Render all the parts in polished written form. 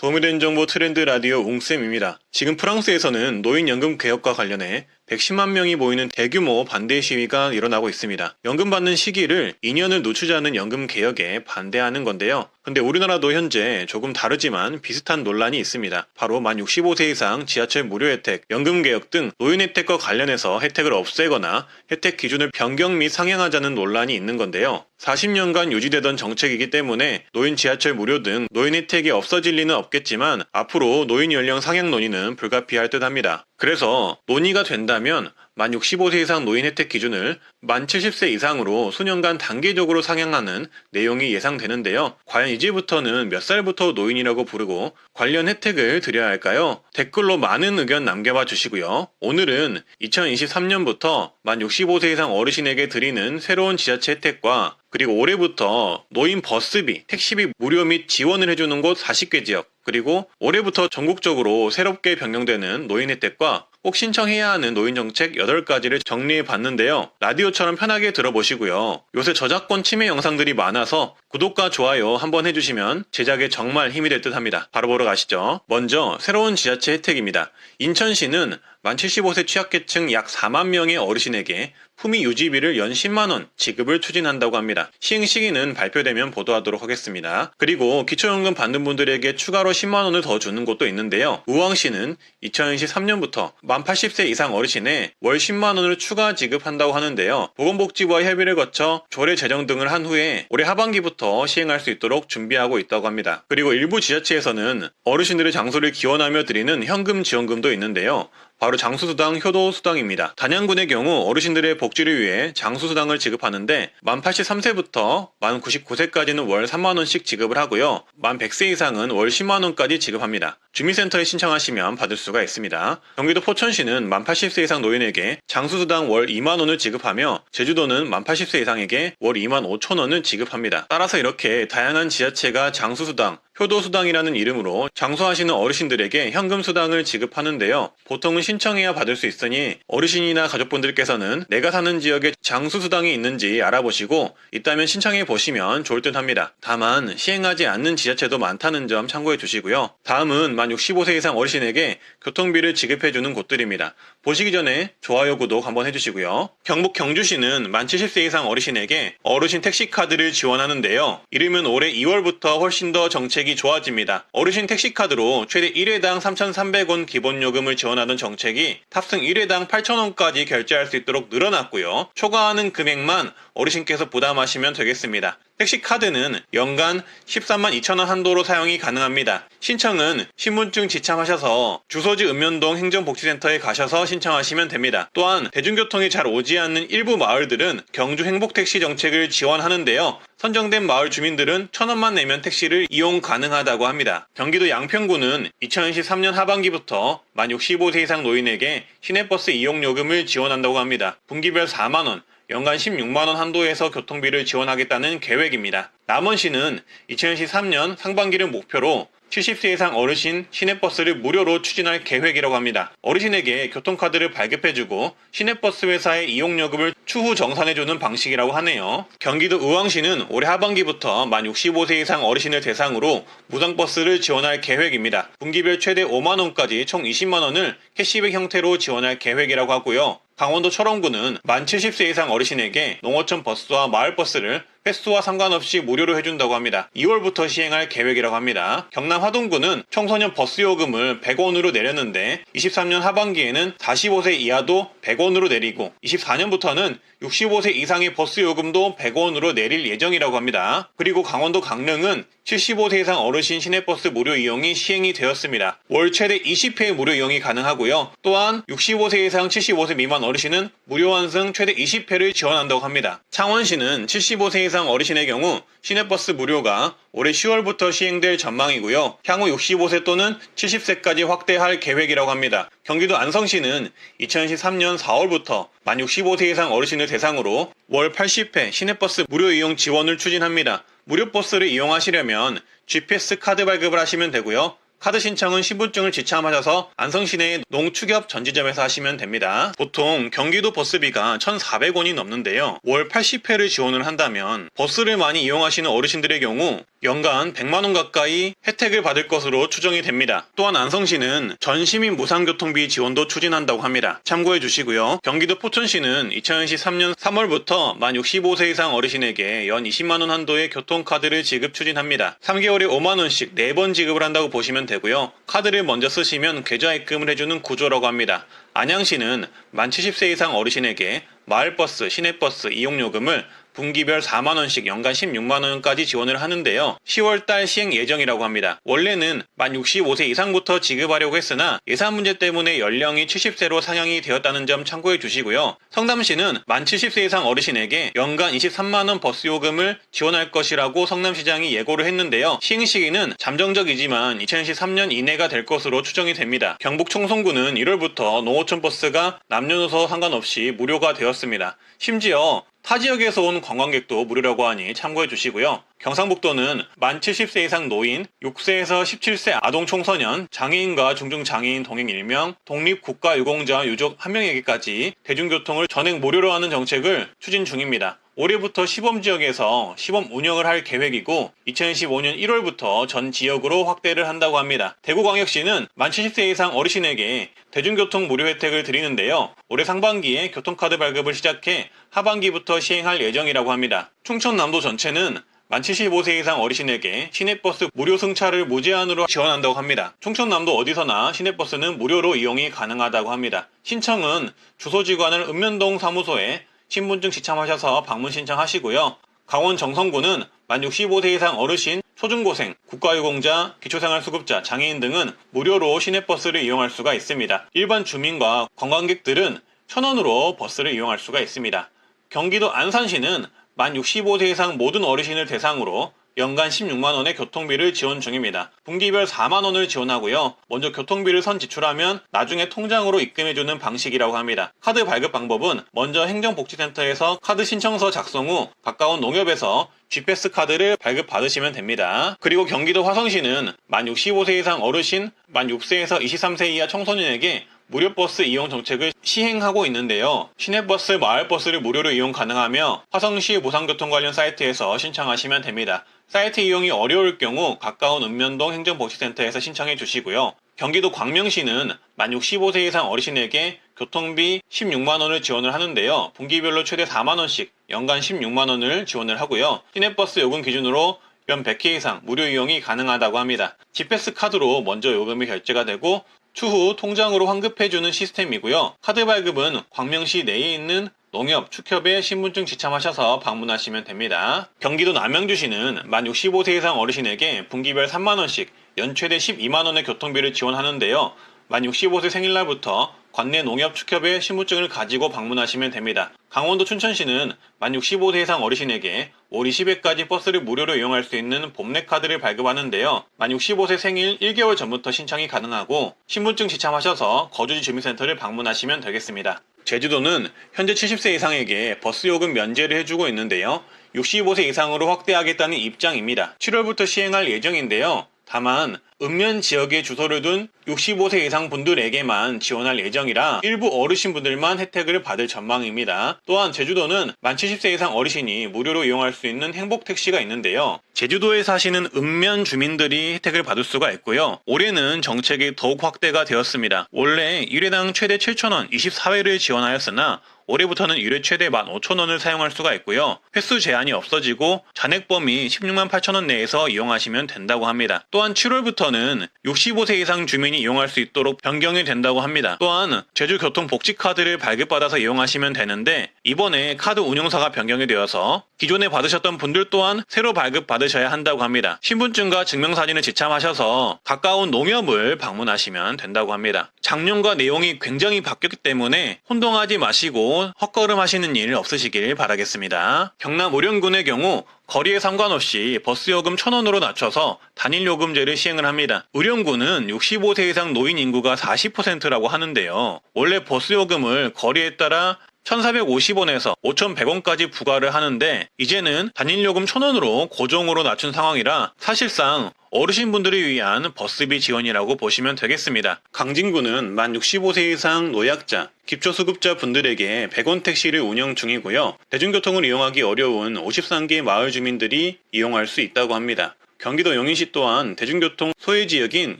도움이 된 정보 트렌드 라디오 웅쌤입니다. 지금 프랑스에서는 노인연금 개혁과 관련해 110만 명이 모이는 대규모 반대 시위가 일어나고 있습니다. 연금 받는 시기를 2년을 늦추자는 연금 개혁에 반대하는 건데요. 근데 우리나라도 현재 조금 다르지만 비슷한 논란이 있습니다. 바로 만 65세 이상 지하철 무료 혜택, 연금 개혁 등 노인 혜택과 관련해서 혜택을 없애거나 혜택 기준을 변경 및 상향하자는 논란이 있는 건데요. 40년간 유지되던 정책이기 때문에 노인 지하철 무료 등 노인 혜택이 없어질 리는 없겠지만 앞으로 노인 연령 상향 논의는 불가피할 듯합니다. 그래서 논의가 된다면 만 65세 이상 노인 혜택 기준을 만 70세 이상으로 수년간 단계적으로 상향하는 내용이 예상되는데요. 과연 이제부터는 몇 살부터 노인이라고 부르고 관련 혜택을 드려야 할까요? 댓글로 많은 의견 남겨봐 주시고요. 오늘은 2023년부터 만 65세 이상 어르신에게 드리는 새로운 지자체 혜택과 그리고 올해부터 노인 버스비, 택시비 무료 및 지원을 해주는 곳 40개 지역, 그리고 올해부터 전국적으로 새롭게 변경되는 노인 혜택과 꼭 신청해야 하는 노인 정책 8가지를 정리해 봤는데요. 라디오처럼 편하게 들어보시고요. 요새 저작권 침해 영상들이 많아서 구독과 좋아요 한번 해주시면 제작에 정말 힘이 될 듯 합니다. 바로 보러 가시죠. 먼저 새로운 지자체 혜택입니다. 인천시는 만 75세 취약계층 약 4만 명의 어르신에게 품위 유지비를 연 10만원 지급을 추진한다고 합니다. 시행 시기는 발표되면 보도하도록 하겠습니다. 그리고 기초연금 받는 분들에게 추가로 10만원을 더 주는 곳도 있는데요. 우왕시는 2023년부터 만 80세 이상 어르신에 월 10만원을 추가 지급한다고 하는데요. 보건복지부와 협의를 거쳐 조례 제정 등을 한 후에 올해 하반기부터 시행할 수 있도록 준비하고 있다고 합니다. 그리고 일부 지자체에서는 어르신들의 장소를 기원하며 드리는 현금 지원금도 있는데요. 바로 장수수당, 효도수당입니다. 단양군의 경우 어르신들의 복지를 위해 장수수당을 지급하는데 만 83세부터 만 99세까지는 월 3만원씩 지급을 하고요. 만 100세 이상은 월 10만원까지 지급합니다. 주민센터에 신청하시면 받을 수가 있습니다. 경기도 포천시는 만 80세 이상 노인에게 장수수당 월 2만원을 지급하며 제주도는 만 80세 이상에게 월 2만 5천원을 지급합니다. 따라서 이렇게 다양한 지자체가 장수수당, 효도수당이라는 이름으로 장수하시는 어르신들에게 현금수당을 지급하는데요. 보통은 신청해야 받을 수 있으니 어르신이나 가족분들께서는 내가 사는 지역에 장수수당이 있는지 알아보시고 있다면 신청해 보시면 좋을 듯 합니다. 다만 시행하지 않는 지자체도 많다는 점 참고해 주시고요. 다음은 만 65세 이상 어르신에게 교통비를 지급해주는 곳들입니다. 보시기 전에 좋아요, 구독 한번 해주시고요. 경북 경주시는 만 70세 이상 어르신에게 어르신 택시카드를 지원하는데요. 이르면 올해 2월부터 훨씬 더 정책이 좋아집니다. 어르신 택시카드로 최대 1회당 3,300원 기본요금을 지원하던 정책이 탑승 1회당 8,000원까지 결제할 수 있도록 늘어났고요. 초과하는 금액만 어르신께서 부담하시면 되겠습니다. 택시카드는 연간 13만 2천원 한도로 사용이 가능합니다. 신청은 신분증 지참하셔서 주소지 읍면동 행정복지센터에 가셔서 신청하시면 됩니다. 또한 대중교통이 잘 오지 않는 일부 마을들은 경주 행복택시 정책을 지원하는데요. 선정된 마을 주민들은 1,000원만 내면 택시를 이용 가능하다고 합니다. 경기도 양평구는 2023년 하반기부터 만 65세 이상 노인에게 시내버스 이용요금을 지원한다고 합니다. 분기별 4만원, 연간 16만원 한도에서 교통비를 지원하겠다는 계획입니다. 남원시는 2023년 상반기를 목표로 70세 이상 어르신 시내버스를 무료로 추진할 계획이라고 합니다. 어르신에게 교통카드를 발급해주고 시내버스 회사의 이용요금을 추후 정산해주는 방식이라고 하네요. 경기도 의왕시는 올해 하반기부터 만 65세 이상 어르신을 대상으로 무상버스를 지원할 계획입니다. 분기별 최대 5만원까지 총 20만원을 캐시백 형태로 지원할 계획이라고 하고요. 강원도 철원구는 만 70세 이상 어르신에게 농어촌 버스와 마을버스를 횟수와 상관없이 무료로 해준다고 합니다. 2월부터 시행할 계획이라고 합니다. 경남 화동구는 청소년 버스 요금을 100원으로 내렸는데 23년 하반기에는 45세 이하도 100원으로 내리고 24년부터는 65세 이상의 버스 요금도 100원으로 내릴 예정이라고 합니다. 그리고 강원도 강릉은 75세 이상 어르신 시내버스 무료 이용이 시행이 되었습니다. 월 최대 20회 무료 이용이 가능하고요. 또한 65세 이상 75세 미만 어르신은 무료 환승 최대 20회를 지원한다고 합니다. 창원시는 75세 이상 어르신의 경우 시내버스 무료가 올해 10월부터 시행될 전망이고요. 향후 65세 또는 70세까지 확대할 계획이라고 합니다. 경기도 안성시는 2023년 4월부터 만 65세 이상 어르신을 대상으로 월 80회 시내버스 무료 이용 지원을 추진합니다. 무료 버스를 이용하시려면 GPS 카드 발급을 하시면 되고요. 카드 신청은 신분증을 지참하셔서 안성 시내 농축협 전지점에서 하시면 됩니다. 보통 경기도 버스비가 1,400원이 넘는데요. 월 80회를 지원을 한다면 버스를 많이 이용하시는 어르신들의 경우 연간 100만원 가까이 혜택을 받을 것으로 추정이 됩니다. 또한 안성시는 전시민 무상교통비 지원도 추진한다고 합니다. 참고해 주시고요. 경기도 포천시는 2023년 3월부터 만 65세 이상 어르신에게 연 20만원 한도의 교통카드를 지급 추진합니다. 3개월에 5만원씩 4번 지급을 한다고 보시면 되고요. 카드를 먼저 쓰시면 계좌 입금을 해주는 구조라고 합니다. 안양시는 만 70세 이상 어르신에게 마을버스, 시내버스 이용요금을 분기별 4만원씩 연간 16만원까지 지원을 하는데요. 10월달 시행 예정이라고 합니다. 원래는 만 65세 이상부터 지급하려고 했으나 예산 문제 때문에 연령이 70세로 상향이 되었다는 점 참고해 주시고요. 성남시는 만 70세 이상 어르신에게 연간 23만원 버스 요금을 지원할 것이라고 성남시장이 예고를 했는데요. 시행 시기는 잠정적이지만 2023년 이내가 될 것으로 추정이 됩니다. 경북 청송군은 1월부터 농어촌 버스가 남녀노소 상관없이 무료가 되었습니다. 심지어 타 지역에서 온 관광객도 무료라고 하니 참고해 주시고요. 경상북도는 만 70세 이상 노인, 6세에서 17세 아동 청소년, 장애인과 중증장애인 동행 1명, 독립국가유공자 유족 1명에게까지 대중교통을 전액 무료로 하는 정책을 추진 중입니다. 올해부터 시범지역에서 시범 운영을 할 계획이고 2015년 1월부터 전 지역으로 확대를 한다고 합니다. 대구광역시는 만 70세 이상 어르신에게 대중교통 무료 혜택을 드리는데요. 올해 상반기에 교통카드 발급을 시작해 하반기부터 시행할 예정이라고 합니다. 충청남도 전체는 만 75세 이상 어르신에게 시내버스 무료 승차를 무제한으로 지원한다고 합니다. 충청남도 어디서나 시내버스는 무료로 이용이 가능하다고 합니다. 신청은 주소지관을 읍면동 사무소에 신분증 지참하셔서 방문 신청하시고요. 강원 정선구는 만 65세 이상 어르신, 초중고생, 국가유공자, 기초생활수급자, 장애인 등은 무료로 시내버스를 이용할 수가 있습니다. 일반 주민과 관광객들은 1,000원으로 버스를 이용할 수가 있습니다. 경기도 안산시는 만 65세 이상 모든 어르신을 대상으로 연간 16만원의 교통비를 지원 중입니다. 분기별 4만원을 지원하고요. 먼저 교통비를 선 지출하면 나중에 통장으로 입금해주는 방식이라고 합니다. 카드 발급 방법은 먼저 행정복지센터에서 카드 신청서 작성 후 가까운 농협에서 G패스 카드를 발급받으시면 됩니다. 그리고 경기도 화성시는 만 65세 이상 어르신, 만 6세에서 23세 이하 청소년에게 무료버스 이용 정책을 시행하고 있는데요. 시내버스, 마을버스를 무료로 이용 가능하며 화성시 무상교통 관련 사이트에서 신청하시면 됩니다. 사이트 이용이 어려울 경우 가까운 읍면동 행정복지센터에서 신청해 주시고요. 경기도 광명시는 만 65세 이상 어르신에게 교통비 16만원을 지원을 하는데요. 분기별로 최대 4만원씩 연간 16만원을 지원을 하고요. 시내버스 요금 기준으로 연 100회 이상 무료 이용이 가능하다고 합니다. G패스 카드로 먼저 요금이 결제가 되고 추후 통장으로 환급해주는 시스템이고요. 카드 발급은 광명시 내에 있는 농협, 축협에 신분증 지참하셔서 방문하시면 됩니다. 경기도 남양주시는 만 65세 이상 어르신에게 분기별 3만원씩 연 최대 12만원의 교통비를 지원하는데요. 만 65세 생일날부터 관내 농협 축협에 신분증을 가지고 방문하시면 됩니다. 강원도 춘천시는 만 65세 이상 어르신에게 올 20회까지 버스를 무료로 이용할 수 있는 봄내 카드를 발급하는데요. 만 65세 생일 1개월 전부터 신청이 가능하고 신분증 지참하셔서 거주지 주민센터를 방문하시면 되겠습니다. 제주도는 현재 70세 이상에게 버스 요금 면제를 해주고 있는데요. 65세 이상으로 확대하겠다는 입장입니다. 7월부터 시행할 예정인데요. 다만 읍면 지역에 주소를 둔 65세 이상 분들에게만 지원할 예정이라 일부 어르신분들만 혜택을 받을 전망입니다. 또한 제주도는 만 70세 이상 어르신이 무료로 이용할 수 있는 행복택시가 있는데요. 제주도에 사시는 읍면 주민들이 혜택을 받을 수가 있고요. 올해는 정책이 더욱 확대가 되었습니다. 원래 1회당 최대 7,000원 24회를 지원하였으나 올해부터는 1회 최대 15,000원을 사용할 수가 있고요. 횟수 제한이 없어지고 잔액 범위 16만 8천원 내에서 이용하시면 된다고 합니다. 또한 7월부터는 65세 이상 주민이 이용할 수 있도록 변경이 된다고 합니다. 또한 제주교통복지카드를 발급받아서 이용하시면 되는데 이번에 카드 운용사가 변경이 되어서 기존에 받으셨던 분들 또한 새로 발급받으셔야 한다고 합니다. 신분증과 증명사진을 지참하셔서 가까운 농협을 방문하시면 된다고 합니다. 작년과 내용이 굉장히 바뀌었기 때문에 혼동하지 마시고 헛걸음 하시는 일 없으시길 바라겠습니다. 경남 의령군의 경우 거리에 상관없이 버스요금 1,000원으로 낮춰서 단일요금제를 시행을 합니다. 의령군은 65세 이상 노인 인구가 40%라고 하는데요. 원래 버스요금을 거리에 따라 1,450원에서 5,100원까지 부과를 하는데 이제는 단일요금 1,000원으로 고정으로 낮춘 상황이라 사실상 어르신분들을 위한 버스비 지원이라고 보시면 되겠습니다. 강진구는 만 65세 이상 노약자, 기초수급자 분들에게 100원 택시를 운영 중이고요. 대중교통을 이용하기 어려운 53개 마을 주민들이 이용할 수 있다고 합니다. 경기도 용인시 또한 대중교통 소외지역인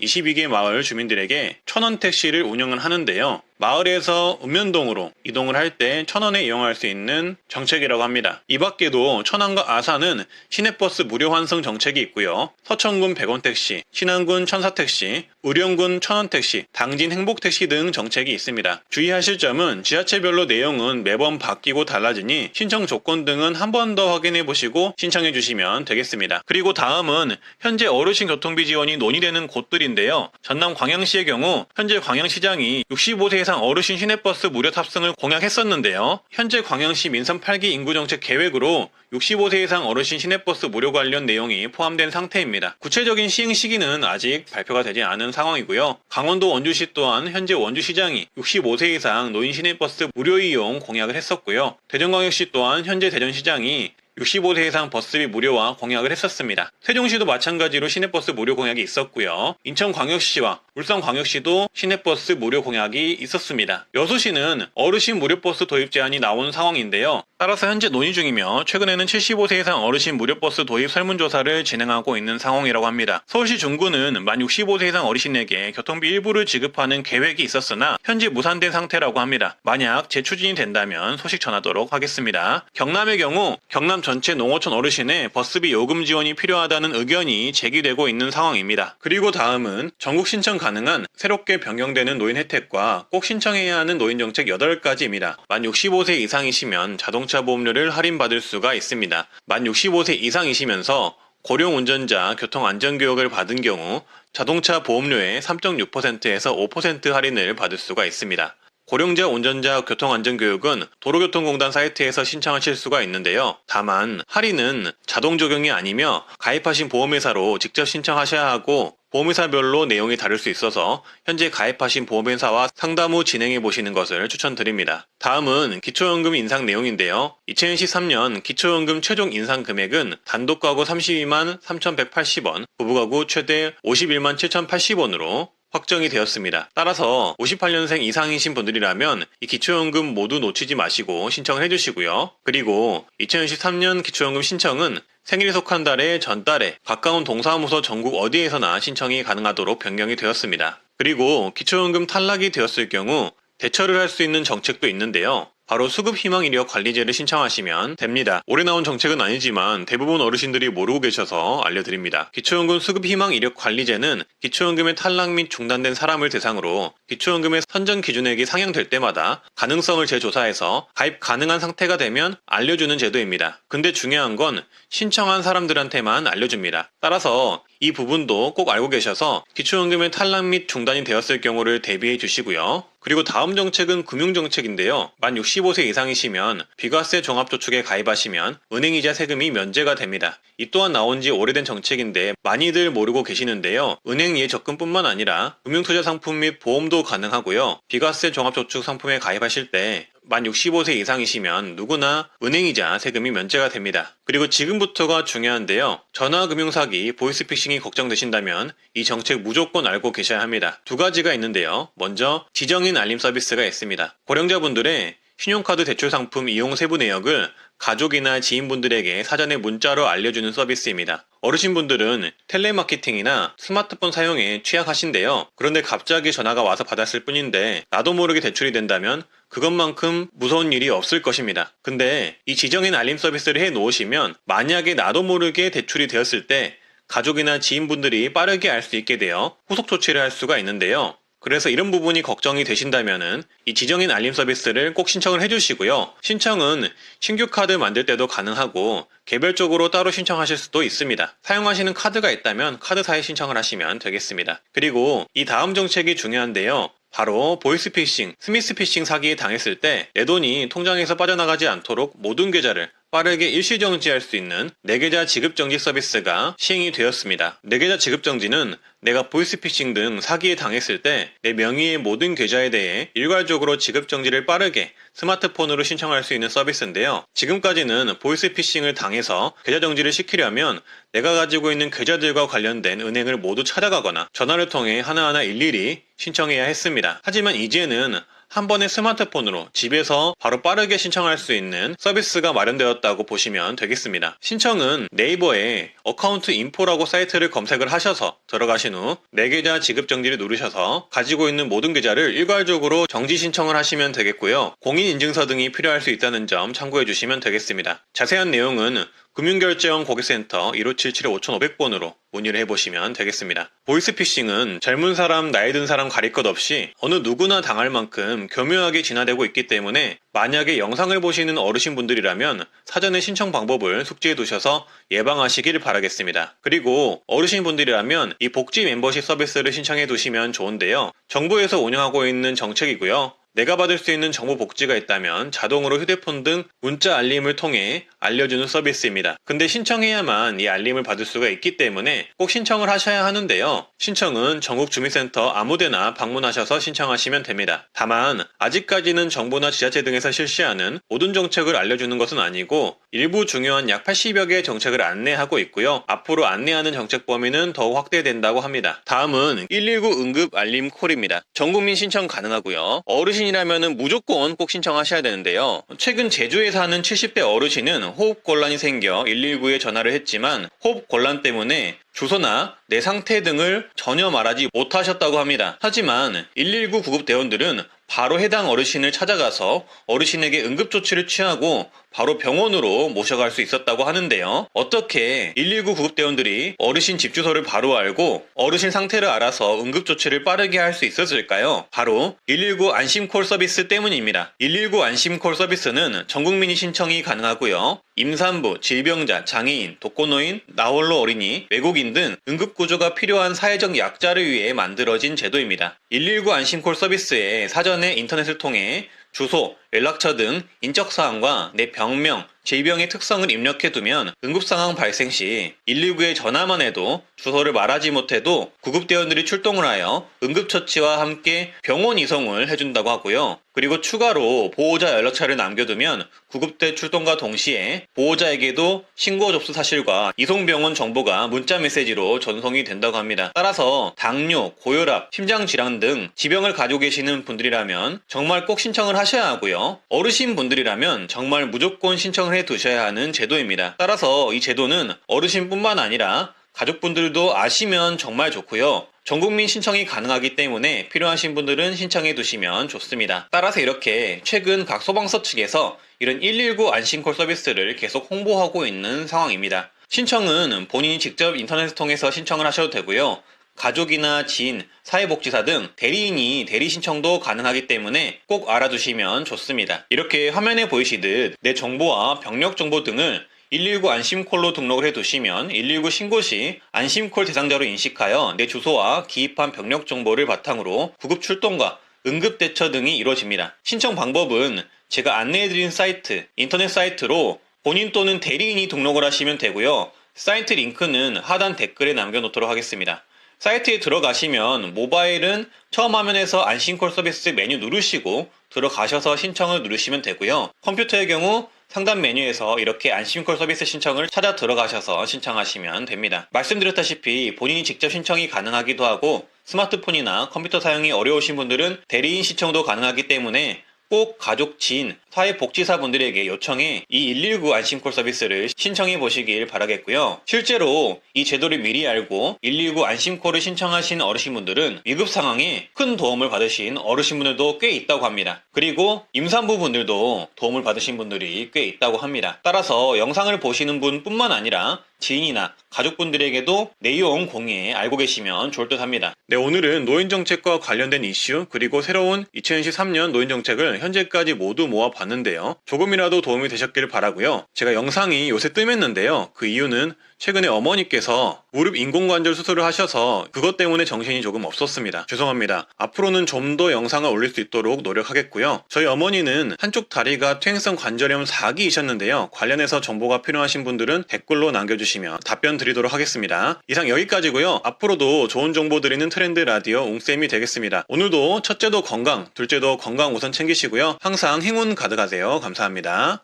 22개 마을 주민들에게 1000원 택시를 운영을 하는데요. 마을에서 읍면동으로 이동을 할 때 1000원에 이용할 수 있는 정책이라고 합니다. 이 밖에도 천안과 아산은 시내버스 무료 환승 정책이 있고요. 서천군 100원 택시, 신안군 천사택시, 의령군 1000원 택시, 당진 행복택시 등 정책이 있습니다. 주의하실 점은 지자체별로 내용은 매번 바뀌고 달라지니 신청 조건 등은 한 번 더 확인해 보시고 신청해 주시면 되겠습니다. 그리고 다음은 현재 어르신 교통비 지원이 논의되는 곳들인데요. 전남 광양시의 경우 현재 광양시장이 65세 이상 어르신 시내버스 무료 탑승을 공약했었는데요. 현재 광양시 민선 8기 인구정책 계획으로 65세 이상 어르신 시내버스 무료 관련 내용이 포함된 상태입니다. 구체적인 시행 시기는 아직 발표가 되지 않은 상황이고요. 강원도 원주시 또한 현재 원주시장이 65세 이상 노인 시내버스 무료 이용 공약을 했었고요. 대전광역시 또한 현재 대전시장이 65세 이상 버스비 무료화 공약을 했었습니다. 세종시도 마찬가지로 시내버스 무료 공약이 있었고요. 인천광역시와 울산광역시도 시내버스 무료 공약이 있었습니다. 여수시는 어르신 무료버스 도입 제한이 나온 상황인데요. 따라서 현재 논의 중이며 최근에는 75세 이상 어르신 무료버스 도입 설문조사를 진행하고 있는 상황이라고 합니다. 서울시 중구는 만 65세 이상 어르신에게 교통비 일부를 지급하는 계획이 있었으나 현재 무산된 상태라고 합니다. 만약 재추진이 된다면 소식 전하도록 하겠습니다. 경남의 경우 경남 전체 농어촌 어르신의 버스비 요금 지원이 필요하다는 의견이 제기되고 있는 상황입니다. 그리고 다음은 전국 신청 가능한 새롭게 변경되는 노인 혜택과 꼭 신청해야 하는 노인 정책 8가지입니다. 만 65세 이상이시면 자동차 보험료를 할인받을 수가 있습니다. 만 65세 이상이시면서 고령 운전자 교통안전교육을 받은 경우 자동차 보험료의 3.6%에서 5% 할인을 받을 수가 있습니다. 고령자 운전자 교통안전교육은 도로교통공단 사이트에서 신청하실 수가 있는데요. 다만 할인은 자동 적용이 아니며 가입하신 보험회사로 직접 신청하셔야 하고 보험회사별로 내용이 다를 수 있어서 현재 가입하신 보험회사와 상담 후 진행해 보시는 것을 추천드립니다. 다음은 기초연금 인상 내용인데요. 2023년 기초연금 최종 인상 금액은 단독 가구 32만 3,180원, 부부 가구 최대 51만 7,080원으로 확정이 되었습니다. 따라서 58년생 이상이신 분들이라면 이 기초연금 모두 놓치지 마시고 신청을 해주시고요. 그리고 2023년 기초연금 신청은 생일이 속한 달의 전달에 가까운 동사무소 전국 어디에서나 신청이 가능하도록 변경이 되었습니다. 그리고 기초연금 탈락이 되었을 경우 대처를 할 수 있는 정책도 있는데요. 바로 수급희망이력관리제를 신청하시면 됩니다. 올해 나온 정책은 아니지만 대부분 어르신들이 모르고 계셔서 알려드립니다. 기초연금 수급희망이력관리제는 기초연금의 탈락 및 중단된 사람을 대상으로 기초연금의 선정 기준액이 상향될 때마다 가능성을 재조사해서 가입 가능한 상태가 되면 알려주는 제도입니다. 근데 중요한 건 신청한 사람들한테만 알려줍니다. 따라서 이 부분도 꼭 알고 계셔서 기초연금의 탈락 및 중단이 되었을 경우를 대비해 주시고요. 그리고 다음 정책은 금융정책인데요. 만 65세 이상이시면 비과세 종합저축에 가입하시면 은행이자 세금이 면제가 됩니다. 이 또한 나온 지 오래된 정책인데 많이들 모르고 계시는데요. 은행 예적금뿐만 아니라 금융투자 상품 및 보험도 가능하고요. 비과세 종합저축 상품에 가입하실 때 만 65세 이상이시면 누구나 은행이자 세금이 면제가 됩니다. 그리고 지금부터가 중요한데요. 전화금융사기, 보이스피싱이 걱정되신다면 이 정책 무조건 알고 계셔야 합니다. 두 가지가 있는데요. 먼저 지정인 알림 서비스가 있습니다. 고령자분들의 신용카드 대출 상품 이용 세부 내역을 가족이나 지인분들에게 사전에 문자로 알려주는 서비스입니다. 어르신분들은 텔레마케팅이나 스마트폰 사용에 취약하신데요. 그런데 갑자기 전화가 와서 받았을 뿐인데 나도 모르게 대출이 된다면 그것만큼 무서운 일이 없을 것입니다. 근데 이 지정인 알림 서비스를 해 놓으시면 만약에 나도 모르게 대출이 되었을 때 가족이나 지인분들이 빠르게 알 수 있게 되어 후속 조치를 할 수가 있는데요. 그래서 이런 부분이 걱정이 되신다면은 이 지정인 알림 서비스를 꼭 신청을 해주시고요. 신청은 신규 카드 만들 때도 가능하고 개별적으로 따로 신청하실 수도 있습니다. 사용하시는 카드가 있다면 카드사에 신청을 하시면 되겠습니다. 그리고 이 다음 정책이 중요한데요. 바로 보이스피싱, 스미스피싱 사기에 당했을 때 내 돈이 통장에서 빠져나가지 않도록 모든 계좌를 빠르게 일시정지할 수 있는 내계좌 지급정지 서비스가 시행이 되었습니다. 내계좌 지급정지는 내가 보이스피싱 등 사기에 당했을 때 내 명의의 모든 계좌에 대해 일괄적으로 지급정지를 빠르게 스마트폰으로 신청할 수 있는 서비스인데요. 지금까지는 보이스피싱을 당해서 계좌 정지를 시키려면 내가 가지고 있는 계좌들과 관련된 은행을 모두 찾아가거나 전화를 통해 하나하나 일일이 신청해야 했습니다. 하지만 이제는 한 번에 스마트폰으로 집에서 바로 빠르게 신청할 수 있는 서비스가 마련되었다고 보시면 되겠습니다. 신청은 네이버에 어카운트 인포라고 사이트를 검색을 하셔서 들어가신 후 내 계좌 지급 정지를 누르셔서 가지고 있는 모든 계좌를 일괄적으로 정지 신청을 하시면 되겠고요. 공인인증서 등이 필요할 수 있다는 점 참고해 주시면 되겠습니다. 자세한 내용은 금융결제원 고객센터 1577-5500번으로 문의를 해보시면 되겠습니다. 보이스피싱은 젊은 사람, 나이 든 사람 가릴 것 없이 어느 누구나 당할 만큼 교묘하게 진화되고 있기 때문에 만약에 영상을 보시는 어르신분들이라면 사전에 신청 방법을 숙지해 두셔서 예방하시길 바라겠습니다. 그리고 어르신분들이라면 이 복지 멤버십 서비스를 신청해 두시면 좋은데요. 정부에서 운영하고 있는 정책이고요. 내가 받을 수 있는 정보 복지가 있다면 자동으로 휴대폰 등 문자 알림을 통해 알려주는 서비스입니다. 근데 신청해야만 이 알림을 받을 수가 있기 때문에 꼭 신청을 하셔야 하는데요. 신청은 전국주민센터 아무데나 방문하셔서 신청하시면 됩니다. 다만 아직까지는 정부나 지자체 등에서 실시하는 모든 정책을 알려주는 것은 아니고 일부 중요한 약 80여 개의 정책을 안내하고 있고요. 앞으로 안내하는 정책 범위는 더욱 확대된다고 합니다. 다음은 119 응급 알림 콜입니다. 전국민 신청 가능하고요. 어르신이라면 무조건 꼭 신청하셔야 되는데요. 최근 제주에 사는 70대 어르신은 호흡곤란이 생겨 119에 전화를 했지만 호흡곤란 때문에 주소나 내 상태 등을 전혀 말하지 못하셨다고 합니다. 하지만 119 구급대원들은 바로 해당 어르신을 찾아가서 어르신에게 응급조치를 취하고 바로 병원으로 모셔갈 수 있었다고 하는데요. 어떻게 119 구급대원들이 어르신 집 주소를 바로 알고 어르신 상태를 알아서 응급조치를 빠르게 할 수 있었을까요? 바로 119 안심콜 서비스 때문입니다. 119 안심콜 서비스는 전국민이 신청이 가능하고요. 임산부, 질병자, 장애인, 독거노인, 나홀로 어린이, 외국인 등 응급구조가 필요한 사회적 약자를 위해 만들어진 제도입니다. 119 안심콜 서비스에 사전에 인터넷을 통해 주소, 연락처 등 인적사항과 내 병명, 질병의 특성을 입력해두면 응급상황 발생 시 119에 전화만 해도 주소를 말하지 못해도 구급대원들이 출동을 하여 응급처치와 함께 병원 이송을 해준다고 하고요. 그리고 추가로 보호자 연락처를 남겨두면 구급대 출동과 동시에 보호자에게도 신고 접수 사실과 이송병원 정보가 문자 메시지로 전송이 된다고 합니다. 따라서 당뇨, 고혈압, 심장질환 등 지병을 가지고 계시는 분들이라면 정말 꼭 신청을 하셔야 하고요. 어르신 분들이라면 정말 무조건 신청을 해 두셔야 하는 제도입니다. 따라서 이 제도는 어르신뿐만 아니라 가족분들도 아시면 정말 좋고요. 전국민 신청이 가능하기 때문에 필요하신 분들은 신청해 두시면 좋습니다. 따라서 이렇게 최근 각 소방서 측에서 이런 119 안심콜 서비스를 계속 홍보하고 있는 상황입니다. 신청은 본인이 직접 인터넷을 통해서 신청을 하셔도 되고요. 가족이나 지인, 사회복지사 등 대리인이 대리 신청도 가능하기 때문에 꼭 알아두시면 좋습니다. 이렇게 화면에 보이시듯 내 정보와 병력 정보 등을 119 안심콜로 등록을 해두시면 119 신고 시 안심콜 대상자로 인식하여 내 주소와 기입한 병력 정보를 바탕으로 구급 출동과 응급 대처 등이 이루어집니다. 신청 방법은 제가 안내해드린 사이트, 인터넷 사이트로 본인 또는 대리인이 등록을 하시면 되고요. 사이트 링크는 하단 댓글에 남겨놓도록 하겠습니다. 사이트에 들어가시면 모바일은 처음 화면에서 안심콜 서비스 메뉴 누르시고 들어가셔서 신청을 누르시면 되고요. 컴퓨터의 경우 상단 메뉴에서 이렇게 안심콜 서비스 신청을 찾아 들어가셔서 신청하시면 됩니다. 말씀드렸다시피 본인이 직접 신청이 가능하기도 하고 스마트폰이나 컴퓨터 사용이 어려우신 분들은 대리인 신청도 가능하기 때문에 꼭 가족, 지인, 사회복지사분들에게 요청해 이 119 안심콜 서비스를 신청해 보시길 바라겠고요. 실제로 이 제도를 미리 알고 119 안심콜을 신청하신 어르신분들은 위급 상황에 큰 도움을 받으신 어르신분들도 꽤 있다고 합니다. 그리고 임산부분들도 도움을 받으신 분들이 꽤 있다고 합니다. 따라서 영상을 보시는 분뿐만 아니라 지인이나 가족분들에게도 내용 공유해 알고 계시면 좋을 듯 합니다. 네, 오늘은 노인정책과 관련된 이슈 그리고 새로운 2023년 노인정책을 현재까지 모두 모아봤는데요. 봤는데요. 조금이라도 도움이 되셨길 바라고요. 제가 영상이 요새 뜸했는데요. 그 이유는 최근에 어머니께서 무릎 인공관절 수술을 하셔서 그것 때문에 정신이 조금 없었습니다. 죄송합니다. 앞으로는 좀 더 영상을 올릴 수 있도록 노력하겠고요. 저희 어머니는 한쪽 다리가 퇴행성 관절염 4기이셨는데요. 관련해서 정보가 필요하신 분들은 댓글로 남겨주시면 답변 드리도록 하겠습니다. 이상 여기까지고요. 앞으로도 좋은 정보 드리는 트렌드 라디오 웅쌤이 되겠습니다. 오늘도 첫째도 건강, 둘째도 건강 우선 챙기시고요. 항상 행운 가득하세요. 감사합니다.